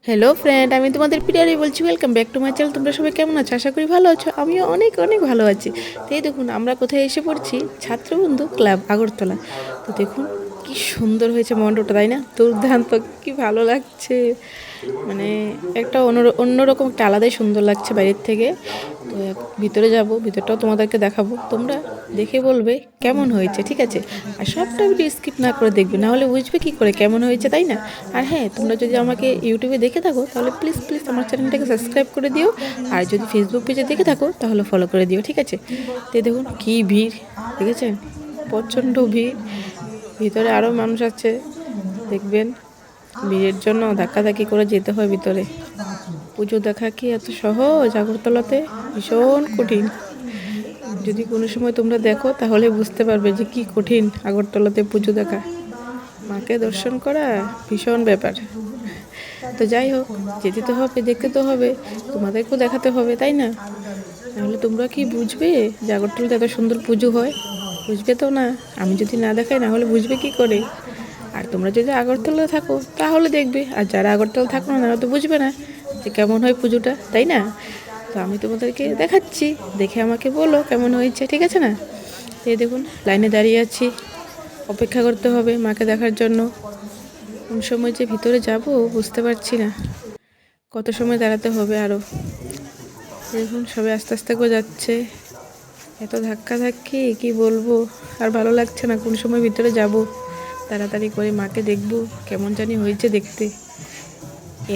Hello friend, আমি তোমাদের প্রিয়ারি বলছি। Welcome back to my channel. তোমরা সবাই কেমন আছো? আশা করি ভালো আছো। আমিও অনেক অনেক ভালো আছি। তো এই দেখুন, আমরা কোথায় এসে পড়ছি? ছাত্রবন্ধু ক্লাব আগরতলা। তো দেখুন কি সুন্দর হয়েছে মণ্ডপটা, তাই না? দুর্দান্ত, কি ভালো লাগছে। মানে একটা অন্যরকম একটা আলাদাই সুন্দর লাগছে বাইরের থেকে। তো ভিতরে যাব, ভিতরটাও তোমাদেরকে দেখাবো। তোমরা দেখে বলবে কেমন হয়েছে, ঠিক আছে? আর সবটা ভিডিও স্কিপ না করে দেখবে, না হলে বুঝবে কি করে কেমন হয়েছে, তাই না? আর হ্যাঁ, তোমরা যদি আমাকে ইউটিউবে দেখে থাকো তাহলে প্লিজ প্লিজ আমার চ্যানেলটাকে সাবস্ক্রাইব করে দিও। আর যদি ফেসবুক পেজে দেখে থাকো তাহলে ফলো করে দিও, ঠিক আছে? তো দেখুন কি ভিড়, দেখেছেন? প্রচণ্ড ভিড়। ভিতরে আরও মানুষ আছে, দেখবেন। ভিড়ের জন্য ধাক্কাধাক্কি করে যেতে হয় ভিতরে। পুজো দেখা কি এত সহজ? আগরতলাতে ভীষণ কঠিন। যদি কোনো সময় তোমরা দেখো তাহলে বুঝতে পারবে যে কি কঠিন আগরতলাতে পুজো দেখা। মাকে দর্শন করা ভীষণ ব্যাপার। তো যাই হোক, যেতে তো হবে, দেখতে তো হবে, তোমাদেরকেও দেখাতে হবে, তাই না? নাহলে তোমরা কি বুঝবে যে আগরতলাতে এত সুন্দর পুজো হয়? বুঝবে তো না। আমি যদি না দেখাই না হলে বুঝবে কি করে? আর তোমরা যদি আগরতলা থাকো তাহলে দেখবে, আর যারা আগরতলা থাকো না তারা তো বুঝবে না যে কেমন হয় পুজোটা, তাই না? তো আমি তোমাদেরকে দেখাচ্ছি, দেখে আমাকে বলো কেমন হয়েছে, ঠিক আছে না? এই দেখুন, লাইনে দাঁড়িয়ে আছি, অপেক্ষা করতে হবে মাকে দেখার জন্য। কোন সময় যে ভিতরে যাব বুঝতে পারছি না, কত সময় দাঁড়াতে হবে আরও। দেখুন সবাই আস্তে আস্তে করে যাচ্ছে। এত ধাক্কা ধাক্কি কি বলবো, আর ভালো লাগছে না। কোন সময় ভিতরে যাব, তাড়াতাড়ি করে মাকে দেখবো কেমন জানি হয়েছে দেখতে।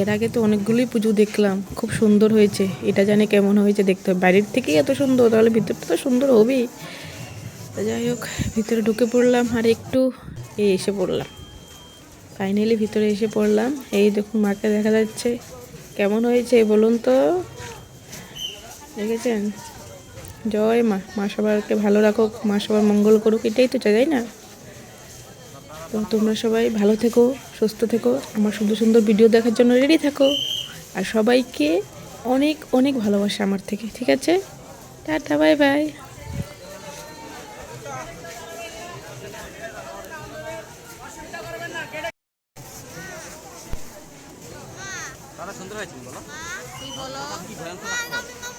এর আগে তো অনেকগুলোই পুজো দেখলাম, খুব সুন্দর হয়েছে। এটা জানি কেমন হয়েছে দেখতে হবে। বাইরের থেকেই এত সুন্দর, তাহলে ভিতরটা তো সুন্দর হবেই। তো যাই হোক, ভিতরে ঢুকে পড়লাম আর একটু এসে পড়লাম। ফাইনালি ভিতরে এসে পড়লাম। এই দেখুন মাকে দেখা যাচ্ছে। কেমন হয়েছে বলুন তো? দেখেছেন? জয় মা, মা সবাইকে ভালো রাখুক, মা সবার মঙ্গল করুক, এটাই তো চাই, তাই না? তো তোমরা সবাই ভালো থেকো, সুস্থ থেকো, আমার সুন্দর সুন্দর ভিডিও দেখার জন্য রেডি থাকো। আর সবাইকে অনেক অনেক ভালোবাসা আমার থেকে, ঠিক আছে? Tata, bye bye. সুন্দর হয়েছে বলো, কি বলো, কি ভয়ঙ্কর